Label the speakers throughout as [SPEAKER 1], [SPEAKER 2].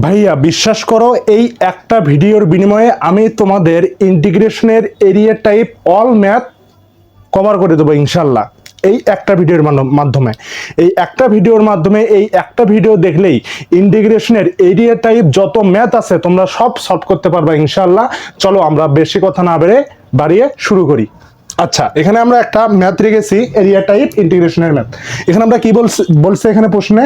[SPEAKER 1] ভাইয়া বিশ্বাস করো, এই একটা ভিডিওর বিনিময়ে আমি তোমাদের ইন্টিগ্রেশনের area type all math cover করে দেবো ইনশাল্লাহ। এই একটা ভিডিওর মাধ্যমে এই একটা ভিডিও দেখলেই ইন্টিগ্রেশনের এরিয়া টাইপ যত ম্যাথ আছে তোমরা সব সলভ করতে পারবা ইনশাল্লাহ। চলো আমরা বেশি কথা না বাড়িয়ে শুরু করি। আচ্ছা, এখানে আমরা একটা ম্যাথ রেখেছি, এরিয়া টাইপ ইন্টিগ্রেশনের ম্যাথ। এখানে আমরা কি বলছে এখানে প্রশ্নে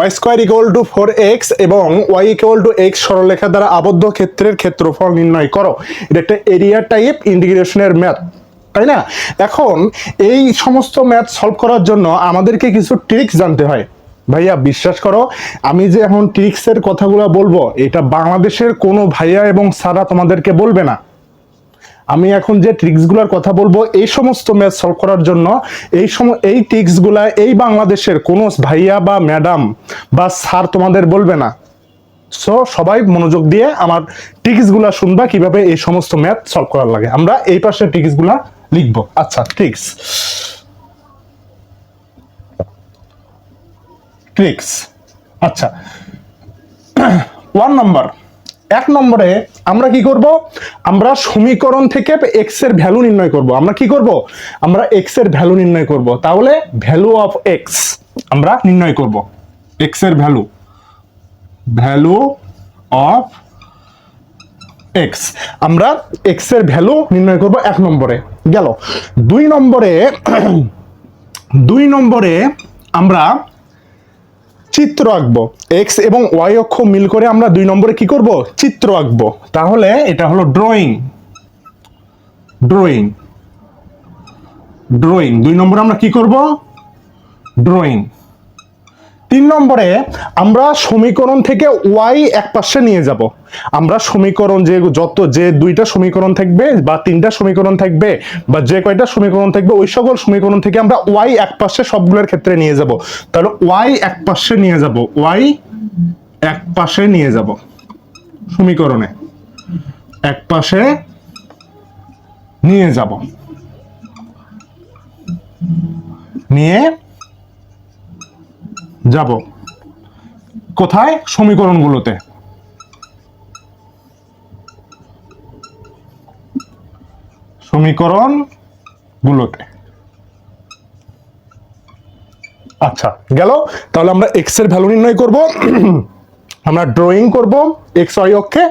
[SPEAKER 1] y square equal to 4x এবং y ইকুয়াল টু x সরলরেখা দ্বারা আবদ্ধ ক্ষেত্রের ক্ষেত্রফল নির্ণয় করো। এটা একটা এরিয়া টাইপ ইন্টিগ্রেশনের ম্যাথ, তাই না? এখন এই সমস্ত ম্যাথ সলভ করার জন্য আমাদেরকে কিছু ট্রিক্স জানতে হয়। ভাইয়া বিশ্বাস করো, আমি যে এখন ট্রিক্সের কথাগুলো বলবো এটা বাংলাদেশের কোনো ভাইয়া এবং স্যারা তোমাদেরকে বলবে না। আমি এখন যে ট্রিক্সগুলোর কথা বলবো এই সমস্ত ম্যাথ সলভ করার জন্য এই ট্রিক্সগুলা এই বাংলাদেশের কোনো ভাইয়া বা ম্যাডাম বা স্যার তোমাদের বলবে না। সো সবাই মনোযোগ দিয়ে আমার ট্রিক্সগুলা শুনবা কিভাবে এই সমস্ত ম্যাথ সলভ করার লাগে। আমরা এই পাশে ট্রিক্সগুলা লিখবো। আচ্ছা, ট্রিক্স। আচ্ছা, 1 নম্বরে আমরা কি করব? আমরা সমীকরণ থেকে x এর ভ্যালু নির্ণয় করব। আমরা কি করব? আমরা x এর ভ্যালু নির্ণয় করব। তাহলে ভ্যালু অফ x আমরা নির্ণয় করব। x এর ভ্যালু অফ x আমরা x এর ভ্যালু নির্ণয় করব 1 নম্বরে। গেল 2 নম্বরে আমরা চিত্র আঁকবো। x এবং y অক্ষ মিল করে আমরা 2 নম্বরে কি করব? চিত্র আঁকবো। তাহলে এটা হলো ড্রয়িং। 2 নম্বরে আমরা কি করব? ড্রয়িং। 3 নম্বরে আমরা সমীকরণ থেকে y এক পাশে নিয়ে যাব। আমরা সমীকরণ যে 2টা সমীকরণ থাকবে বা 3টা সমীকরণ থাকবে বা যে কয়টা সমীকরণ থাকবে ওই সকল সমীকরণ থেকে আমরা y এক পাশে সবগুলোর ক্ষেত্রে নিয়ে যাব। তাহলে y এক পাশে নিয়ে যাব সমীকরণে এক পাশে নিয়ে যাব কোথায়? সমীকরণগুলোতে। আচ্ছা, গেল। তাহলে আমরা x এর ভ্যালু নির্ণয় করব। আমরা ড্রয়িং করব x y অক্ষে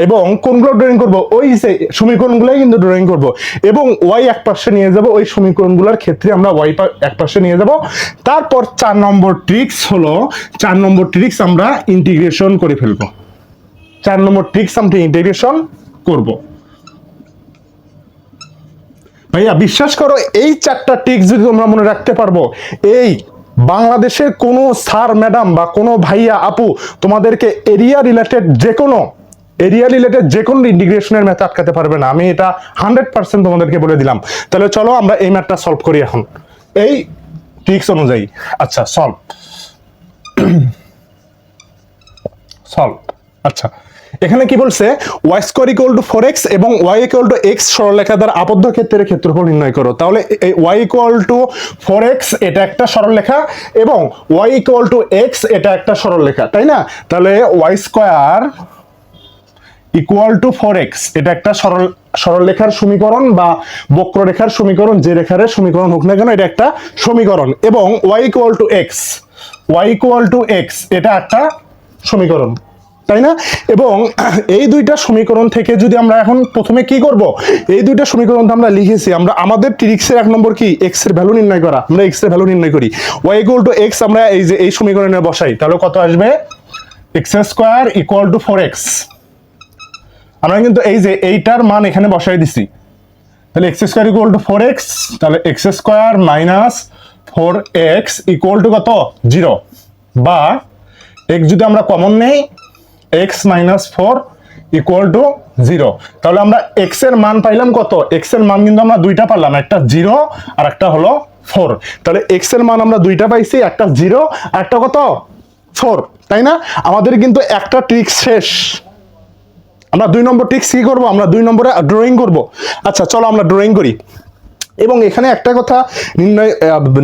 [SPEAKER 1] এবং কোনগুলো ড্রয়িং করব? ওই যে সমীকরণগুলোই কিন্তু ড্রয়িং করব এবং y এক পাশে নিয়ে যাব। ওই সমীকরণগুলোর ক্ষেত্রে আমরা y এক পাশে নিয়ে যাব। তারপর 4 নম্বর ট্রিক্স আমরা ইন্টিগ্রেশন করে ফেলব। 4 নম্বর ট্রিক্স আমরা ইন্টিগ্রেশন করব। ভাইয়া বিশ্বাস করো, এই 4টা ট্রিক্স যদি তোমরা মনে রাখতে পারবো, এই বাংলাদেশের কোনো স্যার ম্যাডাম বা কোনো ভাইয়া আপু তোমাদেরকে এরিয়া রিলেটেড যে কোনো ইন্টিগ্রেশনের ম্যাথ আটকাতে পারবে না। আমি এটা 100% তোমাদেরকে বলে দিলাম। তাহলে চলো আমরা এই ম্যাথটা সলভ করি এখন এই ট্রিক্স অনুযায়ী। আচ্ছা, সলভ। আচ্ছা, এখানে কি বলছে? y square equal to 4x এবং y ইকুয়াল টু x সরলরেখা দ্বারা আবদ্ধ ক্ষেত্রের ক্ষেত্রফল নির্ণয় করো। তাহলে এই y ইকুয়াল টু 4x এটা একটা সরলরেখা এবং y ইকুয়াল টু x এটা একটা সরলরেখা, তাই না? তাহলে y square equal to 4x এটা একটা সরলরেখার সমীকরণ বা বক্ররেখার সমীকরণ, যে রেখার সমীকরণ হোক না কেন এটা একটা সমীকরণ। এবং y ইকুয়াল টু x এটা একটা সমীকরণ, তাই না? এবং এই 2টা সমীকরণ থেকে যদি আমরা এখন প্রথমে কি করব? এই 2টা সমীকরণ আমরা লিখেছি। আমরা আমাদের ট্রিক্সের 1 নম্বর কি? x এর ভ্যালু নির্ণয় করা। আমরা x এর ভ্যালু নির্ণয় করি। y ইকুয়াল টু x আমরা এই সমীকরণে বসাই। তাহলে কত আসবে? x square equal to 4x। আমরা কিন্তু এইটার মান এখানে বসাই দিছি। তাহলে x square equal to 4x। তাহলে x square minus 4x equal to কত? 0। বা x যদি আমরা কমন নেই, x মাইনাস 4 ইকুয়াল টু 0। তাহলে আমরা x এর মান পাইলাম কত? x এর মান কিন্তু আমরা 2টা পাইলাম, একটা 0 আর একটা হলো 4। তাহলে x এর মান আমরা 2টা পাইছি, একটা 0 আর একটা কত? 4, তাই না? আমাদের কিন্তু একটা ট্রিক্স শেষ। আমরা 2 নম্বর ট্রিক্স কি করব? আমরা 2 নম্বরে ড্রয়িং করব। আচ্ছা, চলো আমরা ড্রয়িং করি। এবং এখানে একটা কথা নির্ণয়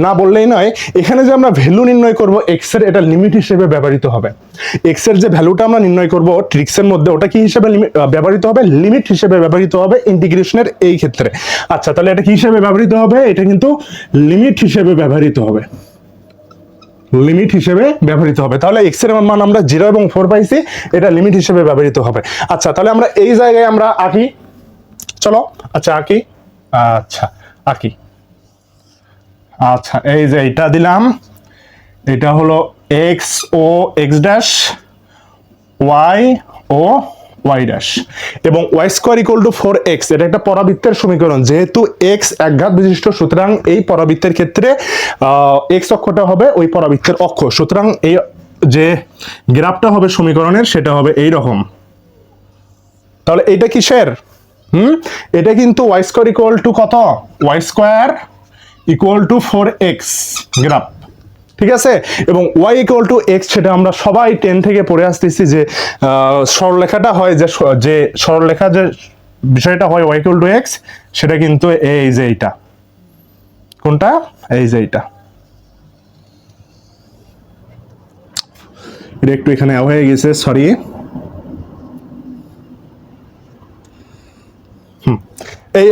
[SPEAKER 1] না বললেই নয়, এখানে যে আমরা ভ্যালু নির্ণয় করব এক্স এর, এটা লিমিট হিসেবে ব্যবহৃত হবে। এক্স এর যে ভ্যালুটা আমরা নির্ণয় করব ট্রিক্সের মধ্যে, ওটা কি হিসেবে ব্যবহৃত হবে? লিমিট হিসেবে ব্যবহৃত হবে ইন্টিগ্রেশনের এই ক্ষেত্রে। আচ্ছা, তাহলে এটা কি হিসেবে ব্যবহৃত হবে? এটা কিন্তু লিমিট হিসেবে ব্যবহৃত হবে, লিমিট হিসেবে ব্যবহৃত হবে। তাহলে এক্স এর মান আমরা 0 এবং 4 পাইছি, এটা লিমিট হিসেবে ব্যবহৃত হবে। আচ্ছা, তাহলে আমরা এই জায়গায় আমরা আঁকি, চলো আচ্ছা আঁকি, আচ্ছা আঁকি। আচ্ছা, এই যে এটা দিলাম, এটা হলো এক্স ও এক্স ড্যাশ, ওয়াই ও ওয়াই ড্যাশ, এবং y square equal to 4x, এটা একটা পরাবৃত্তের সমীকরণ। যেহেতু x একঘাত বিশিষ্ট, সুতরাং এই পরাবৃত্তের ক্ষেত্রে x অক্ষটা হবে ওই পরাবৃত্তের অক্ষ। সুতরাং এই যে গ্রাফটা হবে সমীকরণের, সেটা হবে এই রকম। তাহলে এটা কিসের? এটা কিন্তু ওয়াই স্কোয়ার ইকুয়াল টু কত? Y square equal to 4x graph, ঠিক আছে। এবং y ইকুয়াল টু x, সেটা আমরা সবাই 10 থেকে পড়ে আসতেছি যে সরলরেখাটা হয়, যে সরলরেখা যে বিষয়টা হয় y ইকুয়াল টু x, সেটা কিন্তু এই যে এইটা, কোনটা? এই যে এইটা। এটা একটু এখানে হয়ে গেছে, সরি।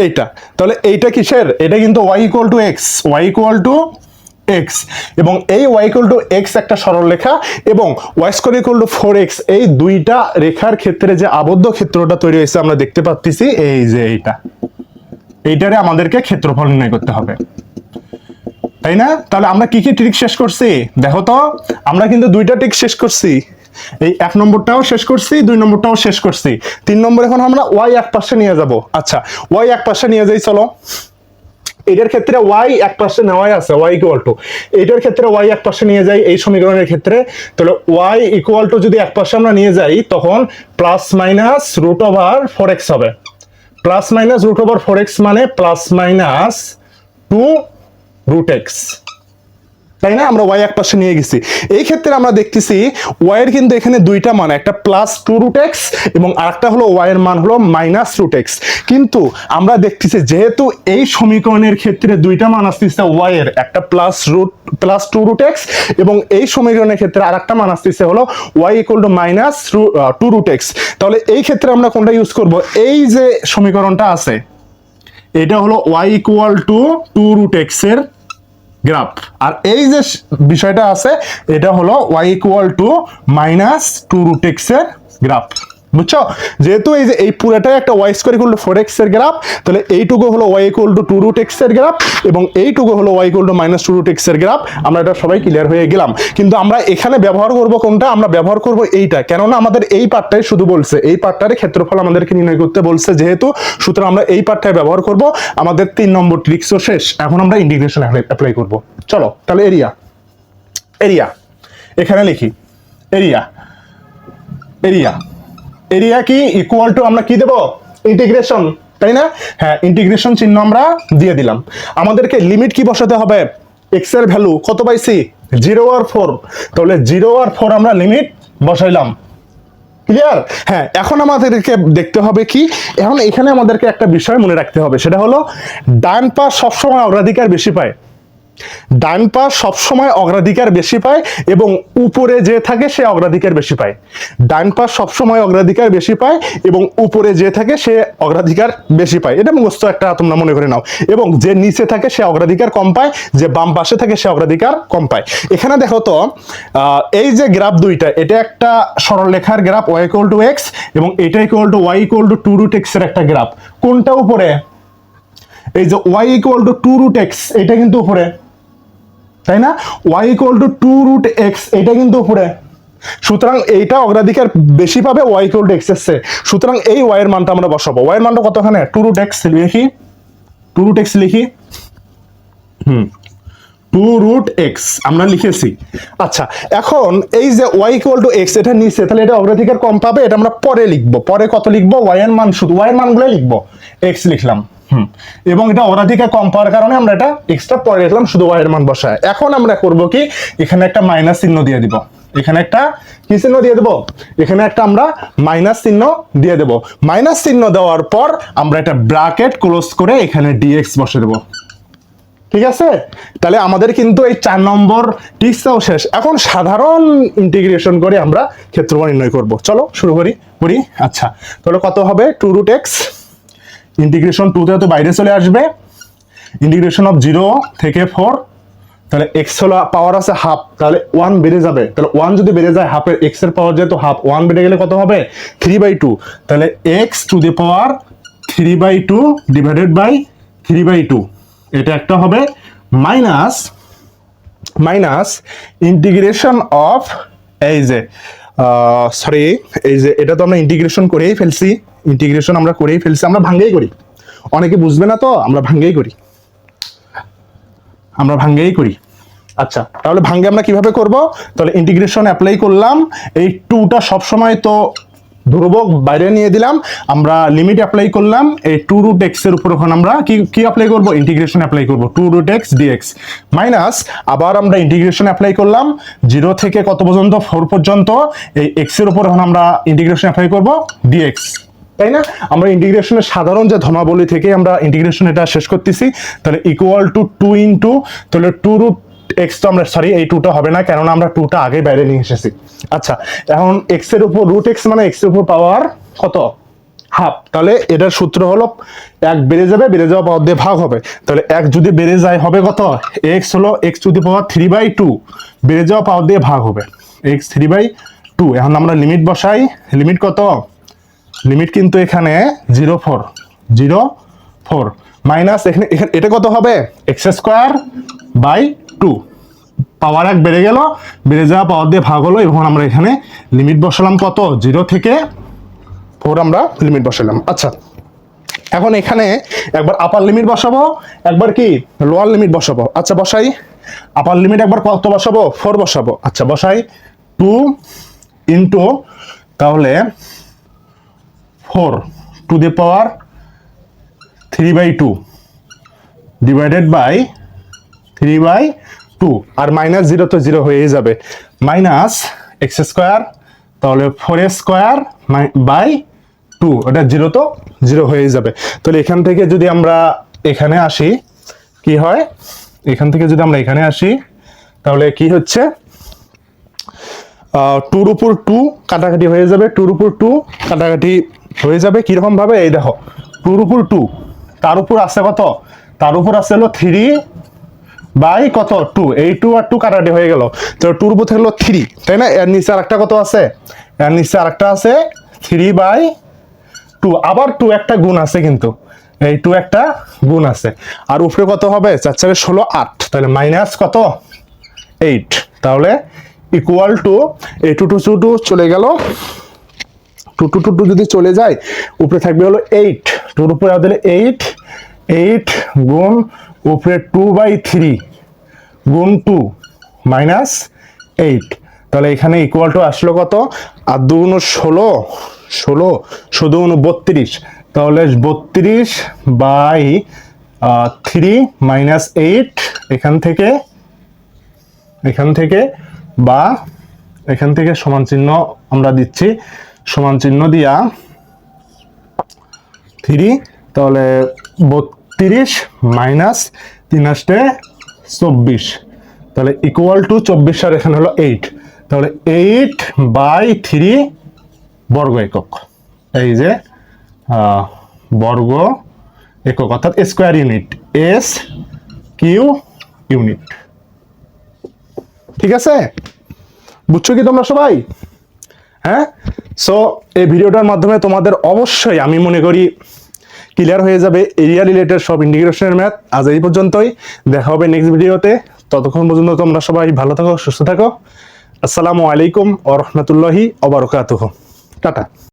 [SPEAKER 1] এইটা, তাহলে এইটা কিসের? এটা কিন্তু y equal to x, y equal to x, এবং এই y ইকুয়াল টু x একটা সরলরেখা, এবং y square equal to 4x, এই দুইটা রেখার ক্ষেত্রে যে আবদ্ধ ক্ষেত্রটা তৈরি হয়েছে আমরা দেখতে পাচ্ছি, এই যে এইটারে আমাদেরকে ক্ষেত্রফল নির্ণয় করতে হবে, তাই না? তাহলে আমরা কি কি ট্রিক শেষ করছি দেখো তো। আমরা কিন্তু দুইটা ট্রিক শেষ করছি, এই 1 নম্বরটাও শেষ করছি, 2 নম্বরটাও শেষ করছি। 3 নম্বর এখন আমরা y এক পাশে নিয়ে যাব। আচ্ছা, y এক পাশে নিয়ে যাই, চলো। এটার ক্ষেত্রে y এক পাশে নেওয়াই আছে, y ইকুয়াল টু, এটার ক্ষেত্রে y এক পাশে নিয়ে যাই এই সমীকরণের ক্ষেত্রে। তাহলে y ইকুয়াল টু যদি এক পাশে আমরা নিয়ে যাই, তখন plus minus root over 4x হবে। Plus minus root over 4x মানে প্লাস মাইনাস 2 রুট x, তাই না? আমরা y এক পাশে নিয়ে গেছি। এই ক্ষেত্রে আমরা দেখতেছি y এর কিন্তু এখানে দুইটা মান, একটা প্লাস 2 রুট x এবং আরেকটা হলো y এর মান হলো মাইনাস রুট x। কিন্তু আমরা দেখতেছি যেহেতু এই সমীকরণের ক্ষেত্রে দুইটা মান আসতেছে y এর, একটা প্লাস 2 রুট x, এবং এই সমীকরণের ক্ষেত্রে আরেকটা মান আসতেছে হলো y equal to minus 2 root x। তাহলে এই ক্ষেত্রে আমরা কোনটা ইউজ করব? এই যে সমীকরণটা আছে, এটা হলো y equal to 2 root x এর গ্রাফ, আর এই যে বিষয়টা আছে এটা হলো y equal to minus 2 root x এর গ্রাফ, বুঝছো? যেহেতু এই যে এই পুরোটাই একটা y square equal to 4x এর গ্রাফ, তাহলে এইটুকু হলো y equal to 2 root x এর গ্রাফ, এবং এইটুকু হলো y equal to minus 2 root x এর গ্রাফ। আমরা এটা সবাই ক্লিয়ার হয়ে গেলাম। কিন্তু আমরা এখানে ব্যবহার করব কোনটা? আমরা ব্যবহার করব এইটা, কেননা আমাদের এই পার্টটাই শুধু বলছে, এই পার্টটারে ক্ষেত্রফল আমাদেরকে নির্ণয় করতে বলছে যেহেতু, সুতরাং আমরা এই পার্টটাই ব্যবহার করব। আমাদের 3 নম্বর ট্রিক্সও শেষ, এখন আমরা ইন্টিগ্রেশন অ্যাপ্লাই করব। চলো, তাহলে এরিয়া এখানে লিখি, এরিয়া কি ইকুয়াল টু, আমরা কি দেব? ইন্টিগ্রেশন, তাই না? হ্যাঁ, ইন্টিগ্রেশন চিহ্ন আমরা দিয়ে দিলাম। আমাদেরকে লিমিট কি বসাতে হবে? এক্স এর ভ্যালু কত পাইছি? 0 আর 4, তাহলে 0 আর 4 আমরা লিমিট বসাইলাম। ক্লিয়ার? হ্যাঁ, এখন আমাদেরকে দেখতে হবে কি, এখন এখানে আমাদেরকে একটা বিষয় মনে রাখতে হবে, সেটা হলো ডান পাশ সবসময় অগ্রাধিকার বেশি পায়। ডান পাশ সবসময় অগ্রাধিকার বেশি পায়, এবং উপরে যে থাকে সে অগ্রাধিকার বেশি পায়। ডান পাশ সবসময় অগ্রাধিকার বেশি পায়, এবং উপরে যে থাকে সে অগ্রাধিকার বেশি পায়। এটা মুখস্থ একটা তোমরা মনে করে নাও। এবং যে নিচে থাকে সে অগ্রাধিকার কম পায়, যে বাম পাশে থাকে সে অগ্রাধিকার কম পায়। এখানে দেখো তো, এই যে গ্রাফ দুইটা, এটা একটা সরলরেখার graph y equal to x, এবং এটা equal to y equal to 2 root x এর একটা গ্রাফ। কোনটা উপরে? এই যে y equal to 2 root x, এটা কিন্তু উপরে, তাই না? y equal to 2 root x, এটা কিন্তু উপরে। সুতরাং এইটা অগ্রাধিকার বেশি পাবে y ইকুয়াল টু x এর চেয়ে। সুতরাং এই y এর মানটা আমরা বসাবো। y এর মানটা কতখানে? 2 রুট x লিখি, 2 রুট x লিখি, 2 রুট x আমরা লিখেছি। আচ্ছা, এখন এই যে y ইকুয়াল টু x, এটা নিচে, তাহলে এটা অগ্রাধিকার কম পাবে, এটা আমরা পরে লিখবো। পরে কত লিখবো? y এর মান, শুধু y এর মানগুলো লিখবো, x লিখলাম। এবং এটা অগ্রাধিকার কম পাওয়ার কারণে আমরা এটা এক্সট্রা পরে লিখলাম, শুধু y এর মান বসায়। এখন আমরা করব কি, এখানে একটা মাইনাস চিহ্ন দিয়ে দিব, এখানে একটা কি চিহ্ন দিয়ে দেব? এখানে একটা আমরা মাইনাস চিহ্ন দিয়ে দেব। মাইনাস চিহ্ন দেওয়ার পর আমরা এটা ব্র্যাকেট ক্লোজ করে এখানে dx বসে দেব। ঠিক আছে, তাহলে আমাদের কিন্তু এই 4 নম্বর টিপসটাও শেষ। এখন সাধারণ ইন্টিগ্রেশন করে আমরা ক্ষেত্রফল নির্ণয় করব। চলো শুরু করি। আচ্ছা, তাহলে কত হবে 2√x ইন্টিগ্রেশন 2 তে তো বাইরে চলে আসবে, ইন্টিগ্রেশন অফ 0 থেকে 4, তাহলে x হলো পাওয়ার আছে হাফ, তাহলে 1 বেড়ে যাবে, তাহলে 1 যদি বেড়ে যায় হাফের x এর পাওয়ার যেহেতু হাফ, 1 বেড়ে গেলে কত হবে 3/2, তাহলে x to the power 3/2 divided by 3/2, এটা একটা হবে মাইনাস ইন্টিগ্রেশন অফ এই যে সরি এই যে এটা তো আমরা ইন্টিগ্রেশন করেই ফেলছি, আমরা ভাঙ্গেই করি, অনেকে বুঝবে না তো আমরা ভাঙ্গেই করি। আচ্ছা, তাহলে ভাঙ্গে আমরা কিভাবে করব, তাহলে ইন্টিগ্রেশন অ্যাপ্লাই করলাম, এই 2টা সবসময় তো ধ্রুবক বাইরে নিয়ে দিলাম, আমরা লিমিট অ্যাপ্লাই করলাম, এই 2√x এর উপর এখন আমরা কি অ্যাপ্লাই করব, ইন্টিগ্রেশন অ্যাপ্লাই করব 2√x dx, মাইনাস আবার আমরা ইন্টিগ্রেশন অ্যাপ্লাই করলাম 0 থেকে কত পর্যন্ত 4 পর্যন্ত, এই x এর উপর এখন আমরা ইন্টিগ্রেশন অ্যাপ্লাই করব dx, তাই না? আমরা ইন্টিগ্রেশনের সাধারণ যে ধর্মাবলী থেকে আমরা ইন্টিগ্রেশন এটা শেষ করতেছি, তাহলে ইকুয়াল টু 2 ইনটু, তাহলে 2√x তো আমরা সরি এই 2টা হবে না, কেননা আমরা 2টা আগে বাইরে নিয়ে এসেছি। আচ্ছা, এখন x এর উপর √x মানে x এর উপর পাওয়ার কত হাফ, তাহলে এটার সূত্র হলো 1 বেড়ে যাওয়া পাওয়ার দিয়ে ভাগ হবে, তাহলে 1 যদি বেড়ে যায় হবে কত, x হলো x টু দি পাওয়ার 3/2 বেড়ে যাওয়া পাওয়ার দিয়ে ভাগ হবে x 3/2। এখন আমরা লিমিট বসাই, লিমিট কত, লিমিট কিন্তু এখানে 0.4 মাইনাস এখানে এটা কত হবে x²/2, পাওয়ার 1 বেড়ে যাওয়া পাওয়ার দিয়ে ভাগ হলো, এবং আমরা এখানে লিমিট বসালাম কত 0 থেকে 4 আমরা লিমিট বসালাম। আচ্ছা, এখন এখানে একবার আপার লিমিট বসাবো, একবার কি লোয়ার লিমিট বসাবো। আচ্ছা বসাই, আপার লিমিট একবার কত বসাবো 4 বসাবো। আচ্ছা বসাই 2 ইনটু, তাহলে 4 to the power 3/2 divided by 3/2, আর মাইনাস 0 তো 0 হয়েই যাবে, মাইনাস x², তাহলে 4² ওটা 0 তো 0 হয়েই যাবে। তাহলে এখান থেকে যদি আমরা এখানে আসি কি হয়, তাহলে কি হচ্ছে 2 উপর 2 কাটাকাটি হয়ে যাবে, 2 উপর 2 কাটাকাটি হয়ে যাবে কিরকম ভাবে, এই দেখো 2 উপর 2, তার উপর আছে কত, তার উপর আছে হলো 3/2, এই 2 আর 2 কাটাকাটি হয়ে গেল, তো 2 উপর থাকলো 3, তাই না? এর নিচে আরেকটা কত আছে, এর নিচে আরেকটা আছে 3/2, আবার 2 একটা গুণ আছে, কিন্তু এই 2 একটা গুণ আছে, আর উপরে কত হবে 4 4 16 8, তাহলে মাইনাস কত 8, তাহলে ইকুয়াল টু এই 2 2 2 চলে গেল, 2 2 2 যদি চলে যায় উপরে থাকবে হলো 8, 2 উপরে দিলে 8 গুণ উপরে 2/3 গুণ 2 মাইনাস 8, তাহলে এখানে ইকুয়াল টু আসলো কত, আর 2 গুণ 16 32, তাহলে 32/3 মাইনাস 8, এখান থেকে সমান চিহ্ন আমরা দিচ্ছি, সমান চিহ্ন দিয়া 3, তাহলে 32 মাইনাস 3 আসতে 24, তাহলে ইকুয়াল টু 24 আর এখানে হলো 8, তাহলে 8/3 বর্গ একক, এই যে বর্গ একক অর্থাৎ স্কোয়ার ইউনিট, কিউ ইউনিট। ঠিক আছে, বুঝছো কি তোমরা সবাই? হ্যাঁ, সো এই ভিডিওটার মাধ্যমে তোমাদের অবশ্যই আমি মনে করি ক্লিয়ার হয়ে যাবে এরিয়া রিলেটেড সব ইন্টিগ্রেশনের ম্যাথ। আজ এই পর্যন্তই, দেখা হবে নেক্সট ভিডিওতে, ততক্ষণ পর্যন্ত তোমরা সবাই ভালো থাকো, সুস্থ থাকো। আসসালামু আলাইকুম ওয়া রাহমাতুল্লাহি ওয়া বারাকাতুহু, টাটা।